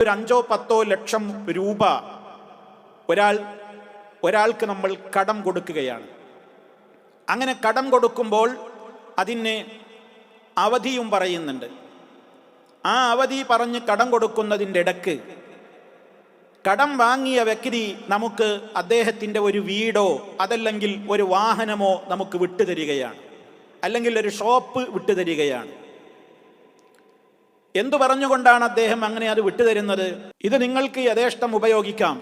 ഒരു 5-10 ലക്ഷം രൂപ ഒരാൾക്ക് നമ്മൾ കടം കൊടുക്കുകയാണ്. അങ്ങനെ കടം കൊടുക്കുമ്പോൾ അതിന് അവധിയും പറയുന്നുണ്ട്. ആ അവധി പറഞ്ഞ് കടം കൊടുക്കുന്നതിൻ്റെ ഇടയ്ക്ക് കടം വാങ്ങിയ വ്യക്തി നമുക്ക് അദ്ദേഹത്തിൻ്റെ ഒരു വീടോ അതല്ലെങ്കിൽ ഒരു വാഹനമോ നമുക്ക് വിട്ടുതരികയാണ്, അല്ലെങ്കിൽ ഒരു ഷോപ്പ് വിട്ടുതരികയാണ്. എന്തു പറഞ്ഞുകൊണ്ടാണ് അദ്ദേഹം അങ്ങനെ അത് വിട്ടുതരുന്നത്? ഇത് നിങ്ങൾക്ക് യഥേഷ്ടം ഉപയോഗിക്കാം.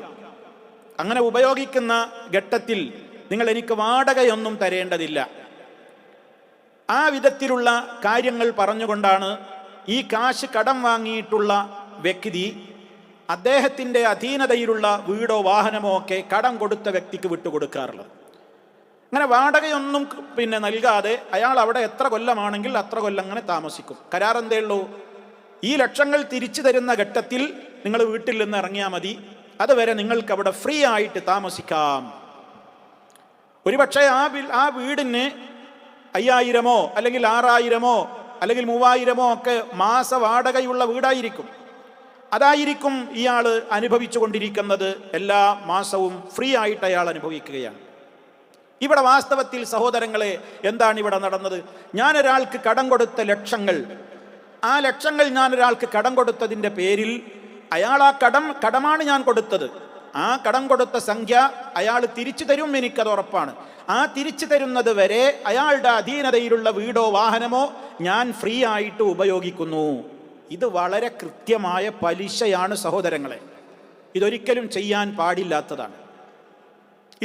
അങ്ങനെ ഉപയോഗിക്കുന്ന ഘട്ടത്തിൽ നിങ്ങൾ എനിക്ക് വാടകയൊന്നും തരേണ്ടതില്ല. ആ വിധത്തിലുള്ള കാര്യങ്ങൾ പറഞ്ഞുകൊണ്ടാണ് ഈ കാശ് കടം വാങ്ങിയിട്ടുള്ള വ്യക്തി അദ്ദേഹത്തിൻ്റെ അധീനതയിലുള്ള വീടോ വാഹനമോ ഒക്കെ കടം കൊടുത്ത വ്യക്തിക്ക് വിട്ടുകൊടുക്കാറുള്ളത്. അങ്ങനെ വാടകയൊന്നും നൽകാതെ അയാൾ അവിടെ എത്ര കൊല്ലമാണെങ്കിൽ അത്ര കൊല്ലം അങ്ങനെ താമസിക്കും. കരാറെന്തേ ഉള്ളൂ? ഈ ലക്ഷങ്ങൾ തിരിച്ചു തരുന്ന ഘട്ടത്തിൽ നിങ്ങൾ വീട്ടിൽ നിന്ന് ഇറങ്ങിയാൽ മതി, അതുവരെ നിങ്ങൾക്ക് അവിടെ ഫ്രീ ആയിട്ട് താമസിക്കാം. ഒരുപക്ഷെ ആ വീടിന് 5000 അല്ലെങ്കിൽ 6000 അല്ലെങ്കിൽ 3000 ഒക്കെ മാസ വാടകയുള്ള വീടായിരിക്കും. അതായിരിക്കും ഇയാൾ അനുഭവിച്ചു കൊണ്ടിരിക്കുന്നത്. എല്ലാ മാസവും ഫ്രീ ആയിട്ട് അയാൾ അനുഭവിക്കുകയാണ്. ഇവിടെ വാസ്തവത്തിൽ സഹോദരങ്ങളെ എന്താണ് ഇവിടെ നടന്നത്? ഞാനൊരാൾക്ക് കടം കൊടുത്ത ലക്ഷങ്ങൾ, ആ ലക്ഷങ്ങൾ ഞാൻ ഒരാൾക്ക് കടം കൊടുത്തതിൻ്റെ പേരിൽ അയാൾ ആ കടമാണ് ഞാൻ കൊടുത്തത്. ആ കടം കൊടുത്ത സംഖ്യ അയാൾ തിരിച്ചു തരും, എനിക്കത് ഉറപ്പാണ്. ആ തിരിച്ചു തരുന്നത് വരെ അയാളുടെ അധീനതയിലുള്ള വീടോ വാഹനമോ ഞാൻ ഫ്രീ ആയിട്ട് ഉപയോഗിക്കുന്നു. ഇത് വളരെ കൃത്യമായ പലിശയാണ് സഹോദരങ്ങളെ. ഇതൊരിക്കലും ചെയ്യാൻ പാടില്ലാത്തതാണ്.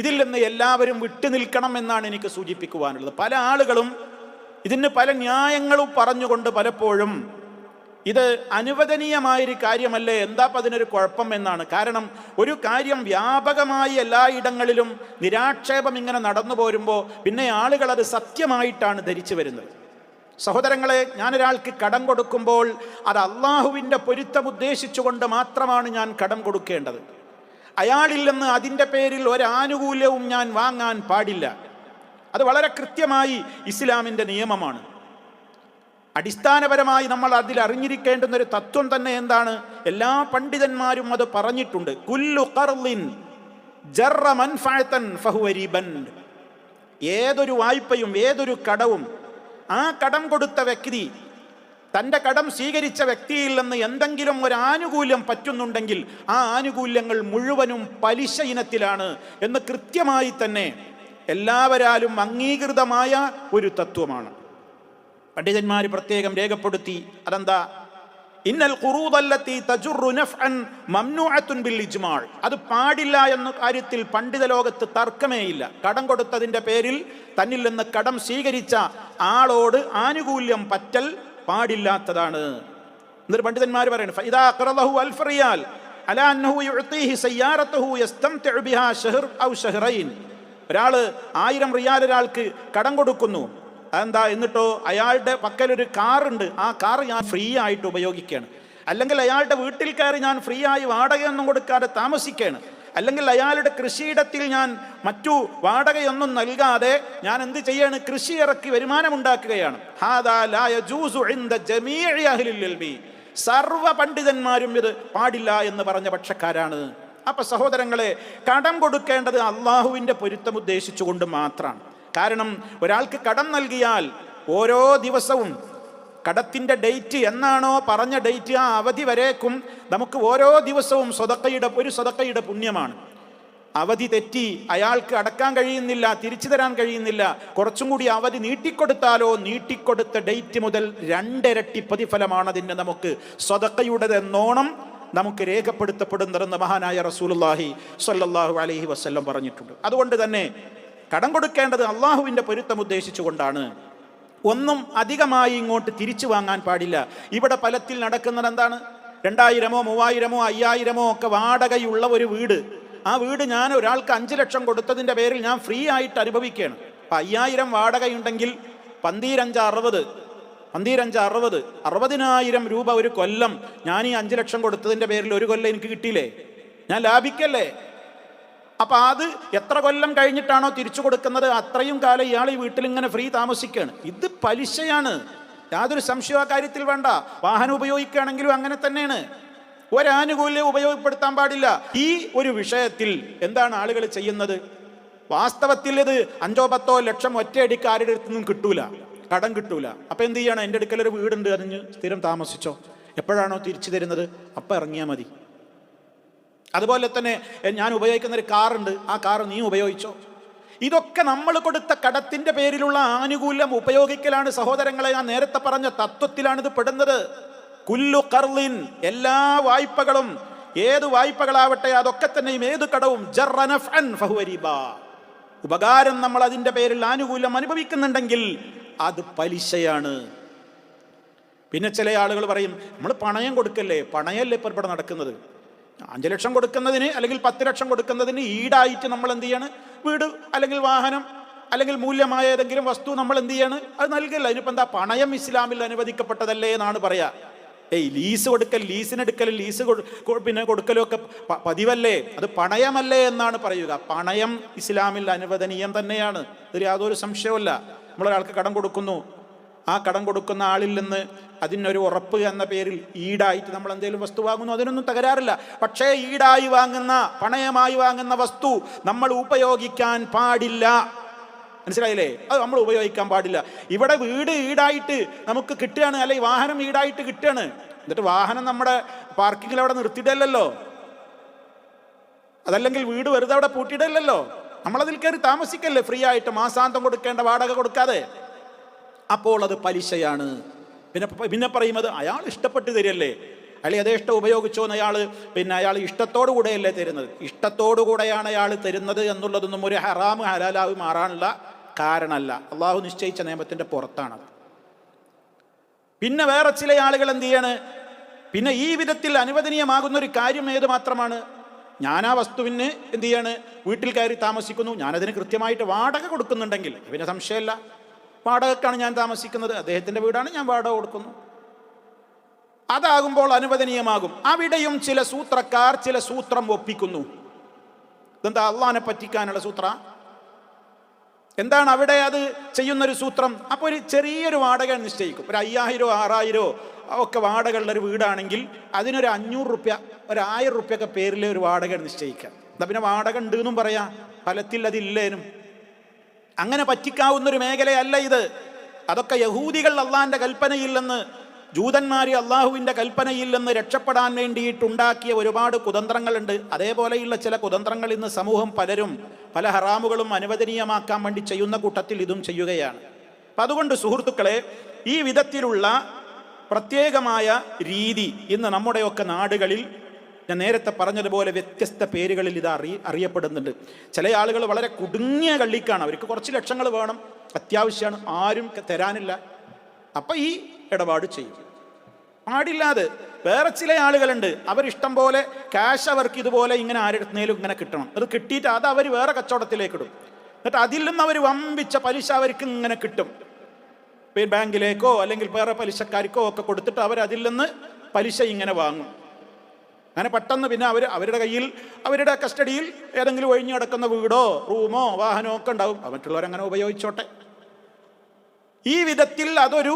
ഇതിൽ നിന്ന് എല്ലാവരും വിട്ടുനിൽക്കണം എന്നാണ് എനിക്ക് സൂചിപ്പിക്കുവാനുള്ളത്. പല ആളുകളും ഇതിന് പല ന്യായങ്ങളും പറഞ്ഞുകൊണ്ട് പലപ്പോഴും ഇത് അനുവദനീയമായൊരു കാര്യമല്ലേ, എന്താ അതിനൊരു കുഴപ്പം എന്നാണ്. കാരണം ഒരു കാര്യം വ്യാപകമായി എല്ലായിടങ്ങളിലും നിരാക്ഷേപം ഇങ്ങനെ നടന്നു പോരുമ്പോൾ പിന്നെ ആളുകൾ അത് സത്യമായിട്ടാണ് ധരിച്ചു വരുന്നത്. സഹോദരങ്ങളെ, ഞാനൊരാൾക്ക് കടം കൊടുക്കുമ്പോൾ അത് അള്ളാഹുവിൻ്റെ പൊരുത്തം ഉദ്ദേശിച്ചുകൊണ്ട് മാത്രമാണ് ഞാൻ കടം കൊടുക്കേണ്ടത്. അയാളിൽ നിന്ന് അതിൻ്റെ പേരിൽ ഒരാനുകൂല്യവും ഞാൻ വാങ്ങാൻ പാടില്ല. അത് വളരെ കൃത്യമായി ഇസ്ലാമിൻ്റെ നിയമമാണ്. അടിസ്ഥാനപരമായി നമ്മൾ അതിൽ അറിഞ്ഞിരിക്കേണ്ടുന്ന ഒരു തത്വം തന്നെ എന്താണ്? എല്ലാ പണ്ഡിതന്മാരും അത് പറഞ്ഞിട്ടുണ്ട്. കുല്ലു ഖർളിൻ ജറ മൻഫഅതൻ ഫഹുവ റിബൻ. ഏതൊരു വായ്പയും ഏതൊരു കടവും ആ കടം കൊടുത്ത വ്യക്തി തൻ്റെ കടം സ്വീകരിച്ച വ്യക്തിയിൽ നിന്ന് എന്തെങ്കിലും ഒരു ആനുകൂല്യം പറ്റുന്നുണ്ടെങ്കിൽ ആ ആനുകൂല്യങ്ങൾ മുഴുവനും പലിശ ഇനത്തിലാണ് എന്ന് കൃത്യമായി തന്നെ എല്ലാവരാലും അംഗീകൃതമായ ഒരു തത്വമാണ്. പണ്ഡിതന്മാർ പ്രത്യേകം രേഖപ്പെടുത്തി. അതെന്താ? ഇന്നൽ ഖുറൂദല്ലത്തി തജുറു നഫ്അൻ മംനൂഅത്തുൻ ബിൽ ഇജ്മാൾ. അത് പാടില്ല എന്ന കാര്യത്തിൽ പണ്ഡിത ലോകത്ത് തർക്കമേയില്ല. കടം കൊടുത്തതിൻ്റെ പേരിൽ തന്നിൽ നിന്ന് കടം സ്വീകരിച്ച ആളോട് ആനുകൂല്യം പറ്റൽ പാടില്ലാത്തതാണ്. എന്നിട്ട് പണ്ഡിതന്മാർ പറയുന്നു, ഫഇദാ ഖറദഹു അൽഫ റിയാൽ അലാ അന്നഹു യുഅതീഹി സയ്യാറതഹു യസ്തംതിഉ ബിഹാ ശഹർ ഔ ശഹറൈൻ. ഒരാൾ 1000 റിയാൽ ഒരാൾക്ക് കടം കൊടുക്കുന്നു. അതെന്താ? എന്നിട്ടോ അയാളുടെ പക്കലൊരു കാറുണ്ട്, ആ കാർ ഞാൻ ഫ്രീ ആയിട്ട് ഉപയോഗിക്കുകയാണ്. അല്ലെങ്കിൽ അയാളുടെ വീട്ടിൽ കയറി ഞാൻ ഫ്രീ ആയി വാടകയൊന്നും കൊടുക്കാതെ താമസിക്കുകയാണ്. അല്ലെങ്കിൽ അയാളുടെ കൃഷിയിടത്തിൽ ഞാൻ മറ്റു വാടകയൊന്നും നൽകാതെ ഞാൻ എന്ത് ചെയ്യാണ്? കൃഷി ഇറക്കി വരുമാനമുണ്ടാക്കുകയാണ്. ഹാദാ ലാ യജൂസു ഇൻദ ജമീഇ അഹ്ലിൽ ഇൽമി. സർവ്വ പണ്ഡിതന്മാരും ഇത് പാടില്ല എന്ന് പറഞ്ഞ പക്ഷക്കാരാണ്. അപ്പൊ സഹോദരങ്ങളെ, കടം കൊടുക്കേണ്ടത് അള്ളാഹുവിൻ്റെ പൊരുത്തം ഉദ്ദേശിച്ചുകൊണ്ട് മാത്രമാണ്. കാരണം ഒരാൾക്ക് കടം നൽകിയാൽ ഓരോ ദിവസവും കടത്തിൻ്റെ ഡേറ്റ് എന്നാണോ പറഞ്ഞ ഡേറ്റ് ആ അവധി വരേക്കും നമുക്ക് ഓരോ ദിവസവും ഒരു സദഖയുടെ പുണ്യമാണ്. അവധി തെറ്റി അയാൾക്ക് അടക്കാൻ കഴിയുന്നില്ല, തിരിച്ചു തരാൻ കഴിയുന്നില്ല, കുറച്ചും കൂടി അവധി നീട്ടിക്കൊടുത്താലോ നീട്ടിക്കൊടുത്ത ഡേറ്റ് മുതൽ 2 ഇരട്ടി പ്രതിഫലമാണ് അതിന് നമുക്ക് സദഖയുടേതെന്നോണം നമുക്ക് രേഖപ്പെടുത്തപ്പെടുന്നതെന്ന് മഹാനായ റസൂലുള്ളാഹി സ്വല്ലല്ലാഹു അലൈഹി വസല്ലം പറഞ്ഞിട്ടുണ്ട്. അതുകൊണ്ട് തന്നെ കടം കൊടുക്കേണ്ടത് അള്ളാഹുവിൻ്റെ പൊരുത്തം ഉദ്ദേശിച്ചുകൊണ്ടാണ്. ഒന്നും അധികമായി ഇങ്ങോട്ട് തിരിച്ചു വാങ്ങാൻ പാടില്ല. ഇവിടെ ഫലത്തിൽ നടക്കുന്നത് എന്താണ്? 2000, 3000, 5000 ഒക്കെ വാടകയുള്ള ഒരു വീട്, ആ വീട് ഞാൻ ഒരാൾക്ക് 5 ലക്ഷം കൊടുത്തതിൻ്റെ പേരിൽ ഞാൻ ഫ്രീ ആയിട്ട് അനുഭവിക്കുകയാണ്. അപ്പം 5000 വാടകയുണ്ടെങ്കിൽ 12×5 60, 60,000 രൂപ ഒരു കൊല്ലം ഞാൻ ഈ 5 ലക്ഷം കൊടുത്തതിൻ്റെ പേരിൽ ഒരു കൊല്ലം എനിക്ക് കിട്ടിയില്ലേ? ഞാൻ ലാഭിക്കല്ലേ? അപ്പം അത് എത്ര കൊല്ലം കഴിഞ്ഞിട്ടാണോ തിരിച്ചു കൊടുക്കുന്നത് അത്രയും കാലം ഇയാൾ ഈ വീട്ടിൽ ഇങ്ങനെ ഫ്രീ താമസിക്കുകയാണ്. ഇത് പലിശയാണ്, യാതൊരു സംശയം ആ കാര്യത്തിൽ വേണ്ട. വാഹനം ഉപയോഗിക്കുകയാണെങ്കിലും അങ്ങനെ തന്നെയാണ്. ഒരാനുകൂല്യം ഉപയോഗപ്പെടുത്താൻ പാടില്ല. ഈ ഒരു വിഷയത്തിൽ എന്താണ് ആളുകൾ ചെയ്യുന്നത്? വാസ്തവത്തിൽ ഇത് 5-10 ലക്ഷം ഒറ്റയടിക്ക് ആരുടെ അടുത്തു നിന്നും കിട്ടൂല, കടം കിട്ടൂല. അപ്പം എന്ത് ചെയ്യണം? എൻ്റെ അടുക്കലൊരു വീടുണ്ട്, അതിന് സ്ഥിരം താമസിച്ചോ, എപ്പോഴാണോ തിരിച്ചു തരുന്നത് അപ്പം ഇറങ്ങിയാൽ മതി. അതുപോലെ തന്നെ ഞാൻ ഉപയോഗിക്കുന്ന ഒരു കാറുണ്ട്, ആ കാർ നീ ഉപയോഗിച്ചോ. ഇതൊക്കെ നമ്മൾ കൊടുത്ത കടത്തിൻ്റെ പേരിലുള്ള ആനുകൂല്യം ഉപയോഗിക്കലാണ് സഹോദരങ്ങളെ. ഞാൻ നേരത്തെ പറഞ്ഞ തത്വത്തിലാണിത് പെടുന്നത്. കുല്ലു ഖർളിൻ, എല്ലാ വായ്പകളും, ഏത് വായ്പകളാവട്ടെ അതൊക്കെ തന്നെയും ഏത് കടവും ജറ നഫ്അൻ ഫഹുവ റിബാ, ഉപകാരം നമ്മൾ അതിൻ്റെ പേരിൽ ആനുകൂല്യം അനുഭവിക്കുന്നുണ്ടെങ്കിൽ അത് പലിശയാണ്. പിന്നെ ചില ആളുകൾ പറയും നമ്മൾ പണയം കൊടുക്കല്ലേ, പണയല്ലേ ഇപ്പോൾ ഇവിടെ നടക്കുന്നത്. 5 ലക്ഷം കൊടുക്കുന്നതിന് അല്ലെങ്കിൽ 10 ലക്ഷം കൊടുക്കുന്നതിന് ഈടായിട്ട് നമ്മൾ എന്ത് ചെയ്യാണ്? വീട് അല്ലെങ്കിൽ വാഹനം അല്ലെങ്കിൽ മൂല്യമായ ഏതെങ്കിലും വസ്തു നമ്മൾ എന്ത് ചെയ്യാണ്? അത് നൽകില്ല. അതിനിപ്പോൾ എന്താ? പണയം ഇസ്ലാമിൽ അനുവദിക്കപ്പെട്ടതല്ലേ എന്നാണ് പറയാ. ലീസ് കൊടുക്കൽ, ലീസിനെടുക്കലും ലീസ് പിന്നെ കൊടുക്കലും ഒക്കെ പതിവല്ലേ, അത് പണയമല്ലേ എന്നാണ് പറയുക. പണയം ഇസ്ലാമിൽ അനുവദനീയം തന്നെയാണ്, ഇതിൽ യാതൊരു സംശയവുമില്ല. നമ്മളൊരാൾക്ക് കടം കൊടുക്കുന്നു, ആ കടം കൊടുക്കുന്ന ആളിൽ നിന്ന് അതിനൊരു ഉറപ്പ് എന്ന പേരിൽ ഈടായിട്ട് നമ്മൾ എന്തെങ്കിലും വസ്തു വാങ്ങുന്നു, അതിനൊന്നും തകരാറില്ല. പക്ഷേ ഈടായി വാങ്ങുന്ന, പണയമായി വാങ്ങുന്ന വസ്തു നമ്മൾ ഉപയോഗിക്കാൻ പാടില്ല. മനസ്സിലായില്ലേ? അത് നമ്മൾ ഉപയോഗിക്കാൻ പാടില്ല. ഇവിടെ വീട് ഈടായിട്ട് നമുക്ക് കിട്ടുകയാണ്, അല്ലെങ്കിൽ വാഹനം ഈടായിട്ട് കിട്ടുകയാണ്. എന്നിട്ട് വാഹനം നമ്മുടെ പാർക്കിങ്ങിൽ അവിടെ നിർത്തിയിടല്ലോ, അതല്ലെങ്കിൽ വീട് വെറുതെ അവിടെ പൂട്ടിയിടല്ലോ, നമ്മളതിൽ കയറി താമസിക്കല്ലേ ഫ്രീ ആയിട്ട്, മാസാന്തം കൊടുക്കേണ്ട വാടക കൊടുക്കാതെ. അപ്പോൾ അത് പലിശയാണ്. പിന്നെ പറയുന്നത് അയാൾ ഇഷ്ടപ്പെട്ട് തരില്ലേ, അല്ലെങ്കിൽ അതേ ഇഷ്ടം ഉപയോഗിച്ചോന്ന് അയാൾ ഇഷ്ടത്തോടു കൂടെയല്ലേ തരുന്നത്. ഇഷ്ടത്തോടു കൂടെയാണ് അയാൾ തരുന്നത് എന്നുള്ളതൊന്നും ഒരു ഹറാം ഹലാലാവ് മാറാനുള്ള കാരണമല്ല. അള്ളാഹു നിശ്ചയിച്ച നിയമത്തിൻ്റെ പുറത്താണത്. പിന്നെ വേറെ ചില ആളുകൾ എന്ത് ചെയ്യാണ്? പിന്നെ ഈ വിധത്തിൽ അനുവദനീയമാകുന്ന ഒരു കാര്യം ഏത് മാത്രമാണ്? ഞാൻ ആ വസ്തുവിന് എന്ത് ചെയ്യാണ്? വീട്ടിൽ കയറി താമസിക്കുന്നു, ഞാനതിന് കൃത്യമായിട്ട് വാടക കൊടുക്കുന്നുണ്ടെങ്കിൽ പിന്നെ സംശയമില്ല, വാടകക്കാണ് ഞാൻ താമസിക്കുന്നത്, അദ്ദേഹത്തിൻ്റെ വീടാണ്, ഞാൻ വാടക കൊടുക്കുന്നു, അതാകുമ്പോൾ അനുവദനീയമാകും. അവിടെയും ചില സൂത്രക്കാർ ചില സൂത്രം ഒപ്പിക്കുന്നു. ഇതെന്താ? അള്ളാഹിനെ പറ്റിക്കാനുള്ള സൂത്ര എന്താണ് അവിടെ അത് ചെയ്യുന്നൊരു സൂത്രം? അപ്പോൾ ഒരു ചെറിയൊരു വാടക നിശ്ചയിക്കും. ഒരു 5000 6000 ഒക്കെ വാടകയുള്ളൊരു വീടാണെങ്കിൽ അതിനൊരു 500 രൂപ, ഒരു 1000 രൂപയൊക്കെ പേരിലെ ഒരു വാടക നിശ്ചയിക്കാം. എന്താ പിന്നെ വാടക ഉണ്ട് എന്നും പറയാം, ഫലത്തിൽ അതില്ലേനും. അങ്ങനെ പറ്റിക്കാവുന്നൊരു മേഖലയല്ല ഇത്. അതൊക്കെ യഹൂദികൾ അള്ളാഹിൻ്റെ കൽപ്പനയില്ലെന്ന്, ജൂതന്മാർ അള്ളാഹുവിൻ്റെ കൽപ്പനയില്ലെന്ന് രക്ഷപ്പെടാൻ വേണ്ടിയിട്ടുണ്ടാക്കിയ ഒരുപാട് കുതന്ത്രങ്ങളുണ്ട്. അതേപോലെയുള്ള ചില കുതന്ത്രങ്ങൾ ഇന്ന് സമൂഹം പലരും പല ഹറാമുകളും അനുവദനീയമാക്കാൻ വേണ്ടി ചെയ്യുന്ന കൂട്ടത്തിൽ ഇതും ചെയ്യുകയാണ്. അപ്പം അതുകൊണ്ട് സുഹൃത്തുക്കളെ, ഈ വിധത്തിലുള്ള പ്രത്യേകമായ രീതി ഇന്ന് നമ്മുടെയൊക്കെ നാടുകളിൽ ഞാൻ നേരത്തെ പറഞ്ഞതുപോലെ വ്യത്യസ്ത പേരുകളിൽ ഇത് അറിയപ്പെടുന്നുണ്ട്. ചില ആളുകൾ വളരെ കുടുങ്ങിയ കള്ളിക്കാണ്, അവർക്ക് കുറച്ച് ലക്ഷങ്ങൾ വേണം, അത്യാവശ്യമാണ്, ആരും തരാനില്ല, അപ്പം ഈ ഇടപാട് ചെയ്യും. പാടില്ലാതെ വേറെ ചില ആളുകളുണ്ട്, അവരിഷ്ടം പോലെ ക്യാഷ് അവർക്ക് ഇതുപോലെ ഇങ്ങനെ ആരെടുത്തുന്നേലും ഇങ്ങനെ കിട്ടണം, അത് കിട്ടിയിട്ട് അത് അവർ വേറെ കച്ചവടത്തിലേക്ക് ഇടും. എന്നിട്ട് അതിൽ നിന്ന് അവർ വമ്പിച്ച പലിശ അവർക്ക് ഇങ്ങനെ കിട്ടും. ബാങ്കിലേക്കോ അല്ലെങ്കിൽ വേറെ പലിശക്കാർക്കോ ഒക്കെ കൊടുത്തിട്ട് അവരതിൽ നിന്ന് പലിശ ഇങ്ങനെ വാങ്ങും. അങ്ങനെ പെട്ടെന്ന് പിന്നെ അവരുടെ കയ്യിൽ, അവരുടെ കസ്റ്റഡിയിൽ ഏതെങ്കിലും ഒഴിഞ്ഞു കിടക്കുന്ന വീടോ റൂമോ വാഹനമോ ഒക്കെ ഉണ്ടാവും, മറ്റുള്ളവരങ്ങനെ ഉപയോഗിച്ചോട്ടെ. ഈ വിധത്തിൽ അതൊരു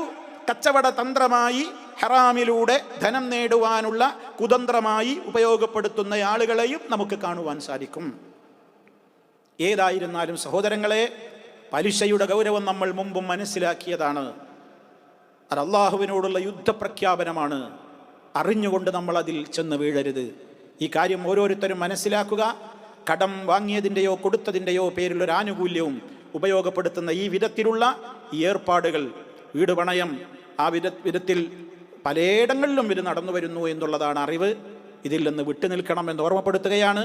കച്ചവട തന്ത്രമായി, ഹറാമിലൂടെ ധനം നേടുവാനുള്ള കുതന്ത്രമായി ഉപയോഗപ്പെടുത്തുന്ന ആളുകളെയും നമുക്ക് കാണുവാൻ സാധിക്കും. ഏതായിരുന്നാലും സഹോദരങ്ങളെ, പലിശയുടെ ഗൗരവം നമ്മൾ മുമ്പും മനസ്സിലാക്കിയതാണ്. അത് അള്ളാഹുവിനോടുള്ള യുദ്ധപ്രഖ്യാപനമാണ്. അറിഞ്ഞുകൊണ്ട് നമ്മൾ അതിൽ ചെന്ന് വീഴരുത്. ഈ കാര്യം ഓരോരുത്തരും മനസ്സിലാക്കുക. കടം വാങ്ങിയതിൻ്റെയോ കൊടുത്തതിൻ്റെയോ പേരിലൊരു ആനുകൂല്യവും ഉപയോഗപ്പെടുത്തുന്ന ഈ വിധത്തിലുള്ള ഈ ഏർപ്പാടുകൾ, വീട് പണയം, ആ വിധത്തിൽ പലയിടങ്ങളിലും ഇത് നടന്നു വരുന്നു എന്നുള്ളതാണ് അറിവ്. ഇതിൽ നിന്ന് വിട്ടുനിൽക്കണമെന്ന് ഓർമ്മപ്പെടുത്തുകയാണ്.